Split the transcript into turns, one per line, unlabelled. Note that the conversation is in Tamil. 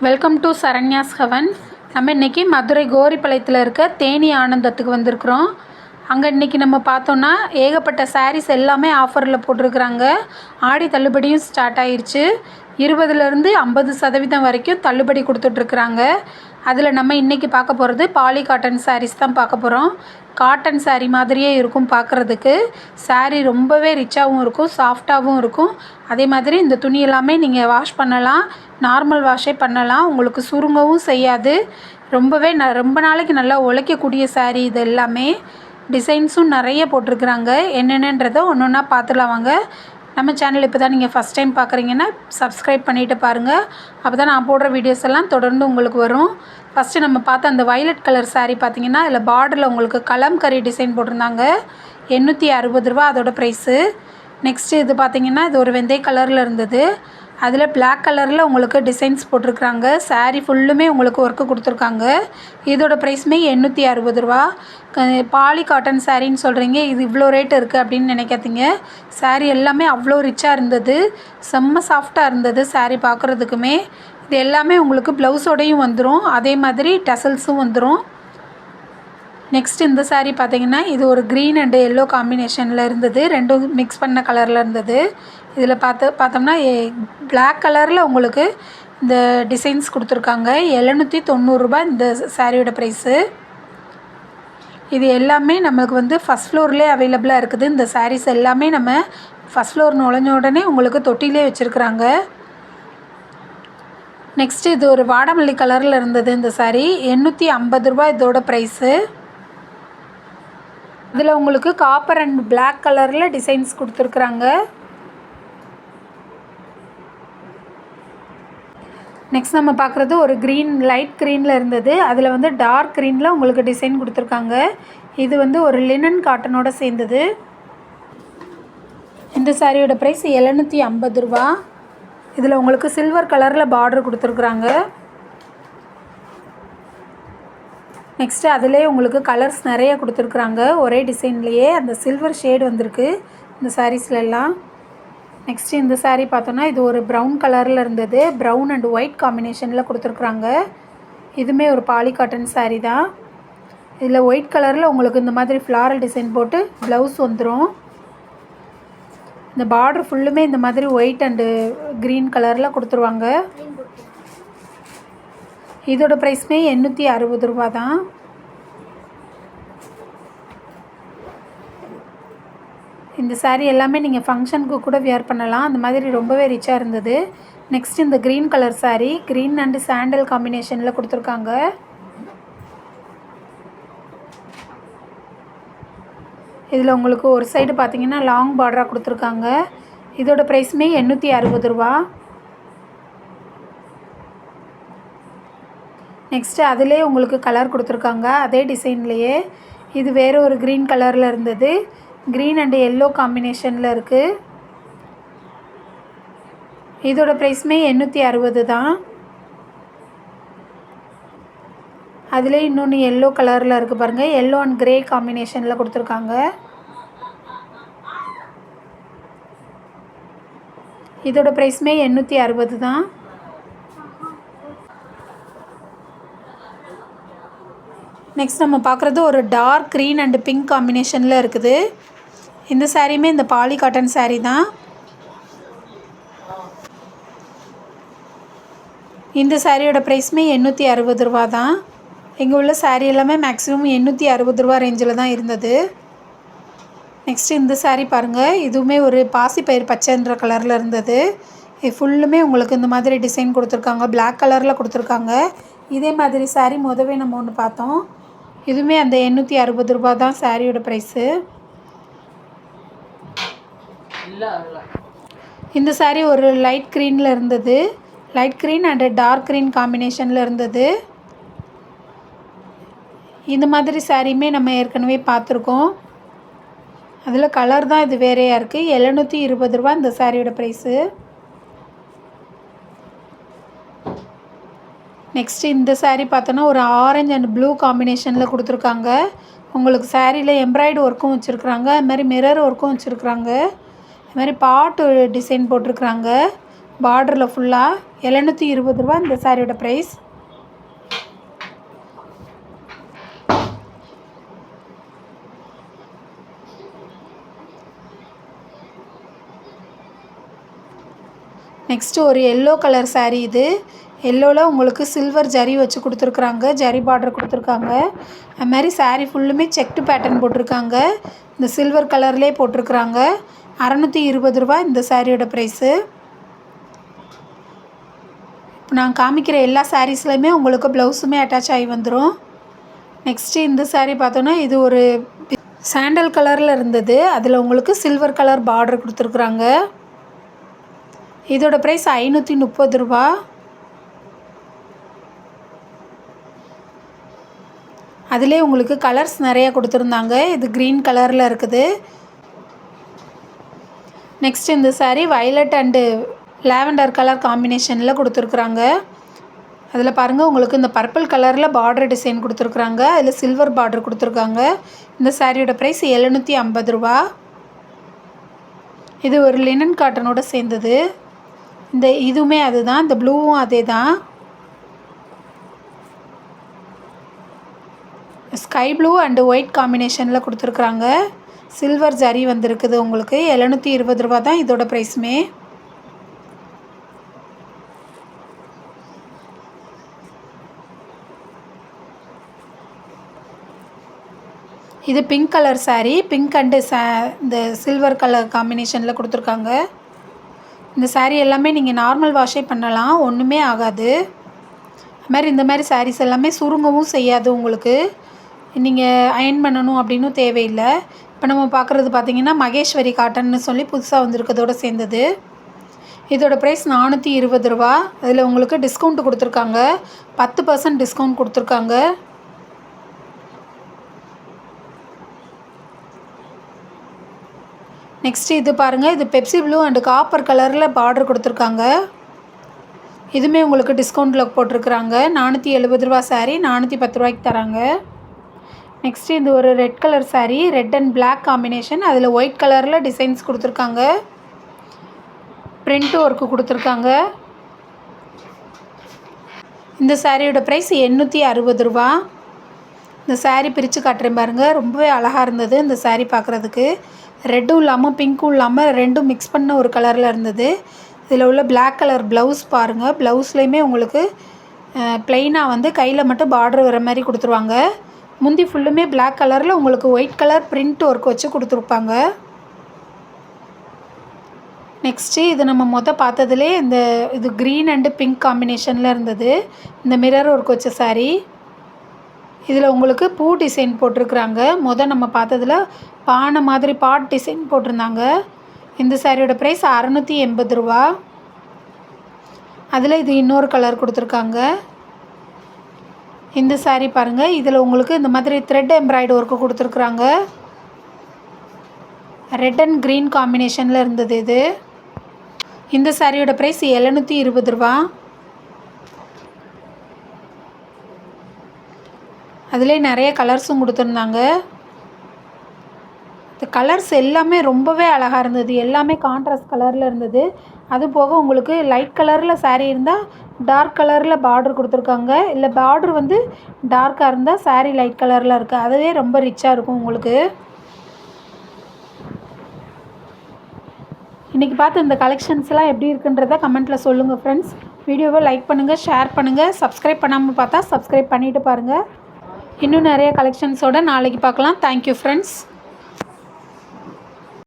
Welcome to Saranya's heaven. நம்ம இன்றைக்கி மதுரை கோரிப்பாளையத்தில் இருக்க தேனி ஆனந்தத்துக்கு வந்திருக்கிறோம். அங்கே இன்றைக்கி நம்ம பார்த்தோன்னா ஏகப்பட்ட சாரீஸ் எல்லாமே ஆஃபரில் போட்டிருக்கிறாங்க. ஆடி தள்ளுபடியும் ஸ்டார்ட் ஆகிருச்சு. 20லேருந்து 50% வரைக்கும் தள்ளுபடி கொடுத்துட்ருக்குறாங்க. அதில் நம்ம இன்றைக்கி பார்க்க போகிறது பாலி காட்டன் சாரீஸ் தான் பார்க்க போகிறோம். காட்டன் சாரீ மாதிரியே இருக்கும் பார்க்குறதுக்கு. சாரீ ரொம்பவே ரிச்சாகவும் இருக்கும், சாஃப்டாகவும் இருக்கும். அதே மாதிரி இந்த துணி எல்லாமே நீங்கள் வாஷ் பண்ணலாம், நார்மல் வாஷே பண்ணலாம். உங்களுக்கு சுருங்கவும் செய்யாது. ரொம்பவே ரொம்ப நாளைக்கு நல்லா உழைக்கக்கூடிய சாரீ இது எல்லாமே. டிசைன்ஸும் நிறைய போட்டிருக்குறாங்க. என்னென்னன்றதை ஒன்று ஒன்றா பார்த்துலாம் வாங்க. நம்ம சேனல் இப்போ தான் நீங்கள் ஃபஸ்ட் டைம் பார்க்குறீங்கன்னா சப்ஸ்கிரைப் பண்ணிவிட்டு பாருங்கள். அப்போ தான் நான் போடுற வீடியோஸ் எல்லாம் தொடர்ந்து உங்களுக்கு வரும். ஃபஸ்ட்டு நம்ம பார்த்த அந்த வயலட் கலர் சாரீ பார்த்திங்கன்னா அதில் பார்டரில் உங்களுக்கு கலம்கரி டிசைன் போட்டிருந்தாங்க. 860 ரூபா அதோட ப்ரைஸு. நெக்ஸ்ட்டு இது பார்த்திங்கன்னா இது ஒரு வெந்தய கலரில் இருந்தது. அதில் பிளாக் கலரில் உங்களுக்கு டிசைன்ஸ் போட்டிருக்குறாங்க. சாரீ ஃபுல்லுமே உங்களுக்கு ஒர்க்கு கொடுத்துருக்காங்க. இதோட ப்ரைஸுமே 860 ரூபா. பாலி காட்டன் சாரின்னு சொல்கிறீங்க, இது இவ்வளோ ரேட் இருக்குது அப்படின்னு நினைக்காதீங்க. சாரீ எல்லாமே அவ்வளோ ரிச்சாக இருந்தது, செம்ம சாஃப்டாக இருந்தது சாரீ பார்க்குறதுக்குமே. இது எல்லாமே உங்களுக்கு ப்ளவுஸோடையும் வந்துடும், அதே மாதிரி டசல்ஸும் வந்துடும். நெக்ஸ்ட் இந்த சாரீ பார்த்திங்கன்னா இது ஒரு க்ரீன் அண்டு எல்லோ காம்பினேஷனில் இருந்தது. ரெண்டும் மிக்ஸ் பண்ண கலரில் இருந்தது. இதில் பார்த்தோம்னா பிளாக் கலரில் உங்களுக்கு இந்த டிசைன்ஸ் கொடுத்துருக்காங்க. 790 ரூபா இந்த சாரியோட ப்ரைஸு. இது எல்லாமே நம்மளுக்கு ஃபஸ்ட் ஃப்ளோர்லேயே அவைலபிளாக இருக்குது. இந்த சாரீஸ் எல்லாமே நம்ம ஃபஸ்ட் ஃப்ளோர் நுழைஞ்ச உடனே உங்களுக்கு தொட்டிலே வச்சுருக்குறாங்க. நெக்ஸ்ட்டு இது ஒரு வாடாமல்லி கலரில் இருந்தது இந்த சாரீ. 850 ரூபா இதோட ப்ரைஸு. இதில் உங்களுக்கு காப்பர் அண்ட் பிளாக் கலரில் டிசைன்ஸ் கொடுத்துருக்குறாங்க. நெக்ஸ்ட் நம்ம பார்க்குறது ஒரு க்ரீன், லைட் க்ரீனில் இருந்தது. அதில் டார்க் க்ரீனில் உங்களுக்கு டிசைன் கொடுத்துருக்காங்க. இது ஒரு லினன் காட்டனோட சேர்ந்தது. இந்த சாரியோட ப்ரைஸ் 750 ரூபா. இதில் உங்களுக்கு சில்வர் கலரில் பார்டர் கொடுத்துருக்குறாங்க. நெக்ஸ்ட்டு அதிலே உங்களுக்கு கலர்ஸ் நிறைய கொடுத்துருக்குறாங்க. ஒரே டிசைன்லேயே அந்த சில்வர் ஷேடு வந்திருக்கு இந்த சாரீஸ்லாம். நெக்ஸ்ட்டு இந்த சாரீ பார்த்தோன்னா இது ஒரு ப்ரௌன் கலரில் இருந்தது. ப்ரௌன் அண்ட் ஒயிட் காம்பினேஷனில் கொடுத்துருக்குறாங்க. இதுவுமே ஒரு பாலி காட்டன் சாரீ தான். இதில் ஒயிட் கலரில் உங்களுக்கு இந்த மாதிரி ஃப்ளாரல் டிசைன் போட்டு ப்ளவுஸ் வந்துடும். இந்த பார்டர் ஃபுல்லுமே இந்த மாதிரி ஒயிட் அண்டு க்ரீன் கலரில் கொடுத்துருவாங்க. இதோட ப்ரைஸுமே 860 ரூபா தான். இந்த சாரீ எல்லாமே நீங்கள் ஃபங்க்ஷனுக்கு கூட வியர் பண்ணலாம். அந்த மாதிரி ரொம்பவே ரிச்சாக இருந்தது. நெக்ஸ்ட் இந்த green colour sari, green and sandal காம்பினேஷனில் கொடுத்துருக்காங்க. இதில் உங்களுக்கு ஒரு சைடு பார்த்தீங்கன்னா லாங் பார்டராக கொடுத்துருக்காங்க. இதோட ப்ரைஸுமே 860 ரூபா. நெக்ஸ்ட்டு அதிலே உங்களுக்கு கலர் கொடுத்துருக்காங்க அதே டிசைன்லேயே. இது வேறு ஒரு க்ரீன் கலரில் இருந்தது. க்ரீன் அண்டு எல்லோ காம்பினேஷனில் இருக்குது. இதோட ப்ரைஸுமே 860 தான். அதிலே இன்னொன்று எல்லோ கலரில் இருக்குது பாருங்கள். எல்லோ அண்ட் க்ரே காம்பினேஷனில் கொடுத்துருக்காங்க. இதோட ப்ரைஸுமே 860 தான். நெக்ஸ்ட் நம்ம பார்க்குறது ஒரு டார்க் க்ரீன் அண்டு பிங்க் காம்பினேஷனில் இருக்குது. இந்த சாரியுமே இந்த பாலி காட்டன் சாரீ தான். இந்த சாரியோட ப்ரைஸுமே 860 ரூபா தான். இங்கே உள்ள சாரீ எல்லாமே மேக்ஸிமம் 860 ரூபா ரேஞ்சில் தான் இருந்தது. நெக்ஸ்ட்டு இந்த சாரீ பாருங்கள். இதுவுமே ஒரு பாசிப்பயிர் பச்சைன்ற கலரில் இருந்தது. இது ஃபுல்லுமே உங்களுக்கு இந்த மாதிரி டிசைன் கொடுத்துருக்காங்க. பிளாக் கலரில் கொடுத்துருக்காங்க. இதே மாதிரி சாரீ முதவே நம்ம ஒன்று பார்த்தோம். இதுவுமே அந்த 860 ரூபா தான் சாரியோட ப்ரைஸு. இந்த சாரீ ஒரு லைட் க்ரீனில் இருந்தது. Light green and dark green காம்பினேஷனில் இருந்தது. இந்த மாதிரி சாரியுமே நம்ம ஏற்கனவே பார்த்துருக்கோம். அதில் கலர் தான் இது வேறையாக இருக்குது. 720 ரூபா இந்த சாரியோட ப்ரைஸு. நெக்ஸ்ட்டு இந்த சாரீ பார்த்தோன்னா ஒரு ஆரஞ்சு அண்ட் ப்ளூ காம்பினேஷனில் கொடுத்துருக்காங்க. உங்களுக்கு சாரியில் எம்ப்ராய்டு ஒர்க்கும் வச்சுருக்குறாங்க. அது மாதிரி மிரர் ஒர்க்கும் வச்சுருக்குறாங்க. அது மாதிரி பாட்டு டிசைன் போட்டிருக்குறாங்க பார்டரில் ஃபுல்லாக. 720 ரூபா இந்த சாரியோட ப்ரைஸ். நெக்ஸ்ட்டு ஒரு எல்லோ கலர் சாரீ. இது எல்லோவில் உங்களுக்கு சில்வர் ஜரி வச்சு கொடுத்துருக்குறாங்க, ஜரி பார்டர் கொடுத்துருக்காங்க. அது மாதிரி சாரீ ஃபுல்லுமே செக்டு பேட்டர்ன் போட்டிருக்காங்க, இந்த சில்வர் கலர்லேயே போட்டிருக்குறாங்க. 620 ரூபா இந்த சாரியோட ப்ரைஸு. இப்போ நான் காமிக்கிற எல்லா சாரீஸ்லையுமே உங்களுக்கு ப்ளவுஸுமே அட்டாச் ஆகி வந்துடும். நெக்ஸ்ட்டு இந்த சாரீ பார்த்தோன்னா இது ஒரு சாண்டல் கலரில் இருந்தது, அதில் உங்களுக்கு சில்வர் கலர் பார்டர் கொடுத்துருக்குறாங்க. இதோட ப்ரைஸ் 530 ரூபா. அதிலே உங்களுக்கு கலர்ஸ் நிறையா கொடுத்துருந்தாங்க. இது க்ரீன் கலரில் இருக்குது. நெக்ஸ்ட் இந்த sari violet and lavender colour காம்பினேஷனில் கொடுத்துருக்குறாங்க. அதில் பாருங்கள் உங்களுக்கு இந்த பர்பிள் கலரில் பார்டர் டிசைன் கொடுத்துருக்குறாங்க, அதில் சில்வர் பார்டர் கொடுத்துருக்காங்க. இந்த சாரியோட ப்ரைஸ் 750 ரூபா. இது ஒரு லினன் காட்டனோட சேர்ந்தது. இந்த இதுவுமே அதுதான், இந்த ப்ளூவும் அதே தான். ஸ்கை ப்ளூ அண்டு ஒயிட் காம்பினேஷனில் கொடுத்துருக்குறாங்க. சில்வர் ஜரி வந்திருக்குது உங்களுக்கு. 720 ரூபா தான் இதோட ப்ரைஸுமே. இது pink colour sari, pink and இந்த சில்வர் கலர் காம்பினேஷனில் கொடுத்துருக்காங்க. இந்த சாரீ எல்லாமே நீங்கள் நார்மல் வாஷே பண்ணலாம், ஒன்றுமே ஆகாது. அது மாதிரி இந்த மாதிரி சாரீஸ் எல்லாமே சுருங்கவும் செய்யாது உங்களுக்கு. நீங்கள் அயர்ன் பண்ணணும் அப்படின்னும் தேவையில்லை. இப்போ நம்ம பார்க்குறது பார்த்திங்கன்னா மகேஸ்வரி காட்டன்னு சொல்லி புதுசாக வந்திருக்கிறதோடு சேர்ந்தது. இதோட ப்ரைஸ் 420 ரூபா. அதில் உங்களுக்கு டிஸ்கவுண்ட் கொடுத்துருக்காங்க, 10% டிஸ்கவுண்ட் கொடுத்துருக்காங்க. நெக்ஸ்ட்டு இது பாருங்கள், இது பெப்சி ப்ளூ அண்டு காப்பர் கலரில் பார்டர் கொடுத்துருக்காங்க. இதுவுமே உங்களுக்கு டிஸ்கவுண்ட்டில் போட்டிருக்குறாங்க. 470 ரூபா சாரீ 410 ரூபாய்க்கு தராங்க. நெக்ஸ்ட்டு இது ஒரு red colour sari, red and black combination, அதில் ஒயிட் கலரில் டிசைன்ஸ் கொடுத்துருக்காங்க, பிரிண்ட் ஒர்க்கு கொடுத்துருக்காங்க. இந்த சாரியோட ப்ரைஸ் 860 ரூபா. இந்த சாரீ பிரித்து காட்டுறேன் பாருங்கள், ரொம்பவே அழகாக இருந்தது இந்த சாரீ பார்க்குறதுக்கு. ரெட்டும் இல்லாமல் பிங்க்கும் இல்லாமல் ரெண்டும் மிக்ஸ் பண்ண ஒரு கலரில் இருந்தது. இதில் உள்ள பிளாக் கலர் ப்ளவுஸ் பாருங்கள், ப்ளவுஸ்லேயுமே உங்களுக்கு ப்ளைனாக வந்து கையில் மட்டும் பார்டர் வர மாதிரி கொடுத்துருவாங்க. முந்தி ஃபுல்லுமே பிளாக் கலரில் உங்களுக்கு ஒயிட் கலர் பிரிண்ட் ஒர்க் வச்சு கொடுத்துருப்பாங்க. நெக்ஸ்ட்டு இது நம்ம பார்த்ததுலே இது க்ரீன் அண்டு பிங்க் காம்பினேஷனில் இருந்தது, இந்த மிரர் ஒர்க் வச்ச சாரீ. இதில் உங்களுக்கு பூ டிசைன் போட்டிருக்குறாங்க. நம்ம பார்த்ததில் பானை மாதிரி பாட் டிசைன் போட்டிருந்தாங்க. இந்த சாரியோட ப்ரைஸ் 680 ரூபா. அதில் இது இன்னொரு கலர் கொடுத்துருக்காங்க. இந்த சாரீ பாருங்கள், இதில் உங்களுக்கு இந்த மாதிரி த்ரெட் எம்ப்ராய்டு ஒர்க்கு கொடுத்துருக்குறாங்க. ரெட் அண்ட் க்ரீன் காம்பினேஷனில் இருந்தது இது. இந்த சாரியோட ப்ரைஸ் 720 ரூபா. அதிலே நிறைய கலர்ஸும் கொடுத்துருந்தாங்க. இந்த கலர்ஸ் எல்லாமே ரொம்பவே அழகாக இருந்தது, எல்லாமே கான்ட்ராஸ்ட் கலரில் இருந்தது. அது போக உங்களுக்கு லைட் கலரில் சாரீ இருந்தால் டார்க் கலரில் பார்டர் கொடுத்துருக்காங்க, இல்லை பார்டர் வந்து டார்க்காக இருந்தால் சாரீ லைட் கலரில் இருக்குது, அதுவே ரொம்ப ரிச்சாக இருக்கும் உங்களுக்கு. இன்றைக்கி பார்த்து இந்த கலெக்ஷன்ஸ்லாம் எப்படி இருக்குன்றதை கமெண்ட்டில் சொல்லுங்கள் ஃப்ரெண்ட்ஸ். வீடியோவை லைக் பண்ணுங்கள், ஷேர் பண்ணுங்கள். சப்ஸ்கிரைப் பண்ணாமல் பார்த்தா சப்ஸ்கிரைப் பண்ணிவிட்டு பாருங்கள். இன்னும் நிறைய கலெக்ஷன்ஸோடு நாளைக்கு பார்க்கலாம். Thank you friends.